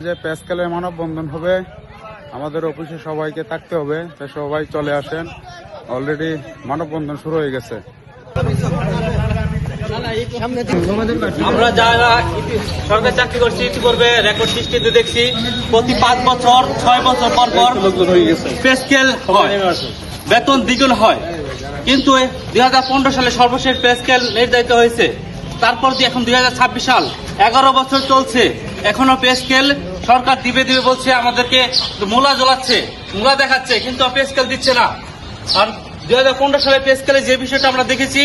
যে প্যাসকেলের মানববন্ধন হবে, আমাদের অফিসে সবাইকে থাকতে হবে, তাই সবাই চলে আসেন। অলরেডি মানববন্ধন শুরু হয়ে গেছে। আমরা যারা সরকারি চাকরি করছি ইতিপূর্বে রেকর্ড সৃষ্টিতে দেখছি প্রতি 5 বছর 6 বছর পর পর পে স্কেল হয়, বেতন দ্বিগুণ হয়। কিন্তু 2015 সালে সর্বশেষ পে স্কেল নির্ধারিত হয়েছে। তারপর দিয়ে এখন 2026 সাল, 11 বছর চলছে, এখনো পে স্কেল সরকার দিবে বলছে, আমাদেরকে মূলা জ্বলাচ্ছে, মূলা দেখাচ্ছে, কিন্তু পে স্কেল দিচ্ছে না। আর 2015 সালে পে স্কেলে যে বিষয়টা আমরা দেখেছি,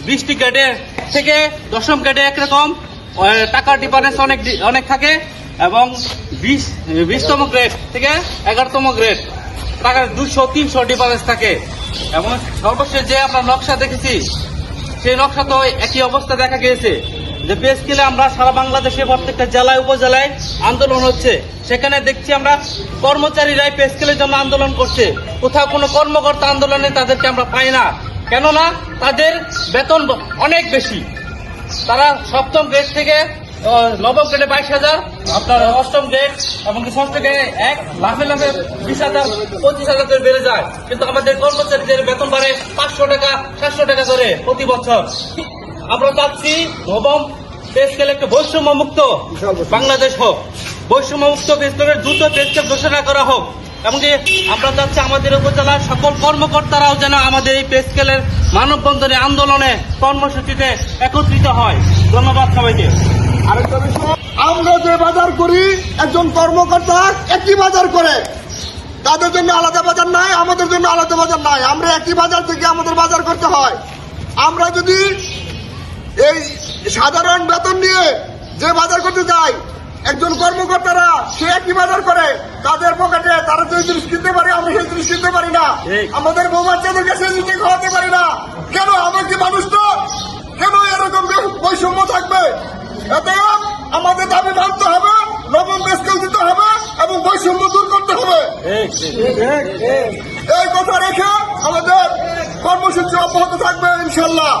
20টি গ্রেডের থেকে 10ম গ্রেডে একরকম টাকার ডিফারেন্স অনেক থাকে, এবং 20তম গ্রেড থেকে 11তম গ্রেড টাকার 200-300 ডিফারেন্স থাকে। এবং সর্বশেষ যে আমরা নকশা দেখেছি, সেই নকশা তো একই অবস্থা দেখা গিয়েছে যে পে স্কেলে আমরা সারা বাংলাদেশে প্রত্যেকটা জেলায় উপজেলায় আন্দোলন হচ্ছে। সেখানে দেখছি আমরা কর্মচারীরাই পে স্কেলের জন্য আন্দোলন করছে, কোথাও কোনো কর্মকর্তা আন্দোলনে তাদেরকে আমরা পাই না। কেননা তাদের বেতন অনেক বেশি। তারা 7ম গ্রেড থেকে 9ম গ্রেডে 22,000, আপনার 8ম গ্রেড এবং 6ম গ্রেডে লাফে 20,000 25,000 বেড়ে যায়। কিন্তু আমাদের কর্মচারীদের বেতন বাড়ে 500 টাকা 700 টাকা করে প্রতি বছর। আমরা চাচ্ছি 9ম পে স্কেল একটা বৈষম্য মুক্ত বাংলাদেশ হোক, বৈষম্য মুক্ত পে স্কেলের দ্রুত পে স্কেল ঘোষণা করা হোক। এমনকি আমরা চাচ্ছি আমাদের উপজেলার সকল কর্মকর্তারাও যেন আমাদের এই পে স্কেলের মানববন্ধনে, আন্দোলনে, কর্মসূচিতে একত্রিত হয়। ধন্যবাদ সবাইকে। আরেকটা বিষয়, আমরা যে বাজার করি একজন কর্মকর্তা একই বাজার করে, তাদের জন্য আলাদা বাজার নাই, আমাদের জন্য আলাদা বাজার নাই। আমরা একই বাজার থেকে আমাদের বাজার করতে হয়। আমরা যদি এই সাধারণ বেতন নিয়ে যে বাজার করতে যাই, একজন কর্মকর্তারা সে একই বাজার করে, তাদের পকেটে তারা যে জিনিস কিনতে পারে আমরা সেই জিনিস কিনতে পারি না, আমাদের বউ বাচ্চাদেরকে সেই জিনিস খাওয়াতে পারি না। কেন? আমার কি মানুষ তো? কেন এরকম বৈষম্য থাকবে? এতে আমাদের দাবি মানতে হবে, 9ম পে স্কেল দিতে হবে এবং বৈষম্য দূর করতে হবে। এই কথা রেখে আমাদের কর্মসূচি অব্যাহত থাকবে ইনশাল্লাহ।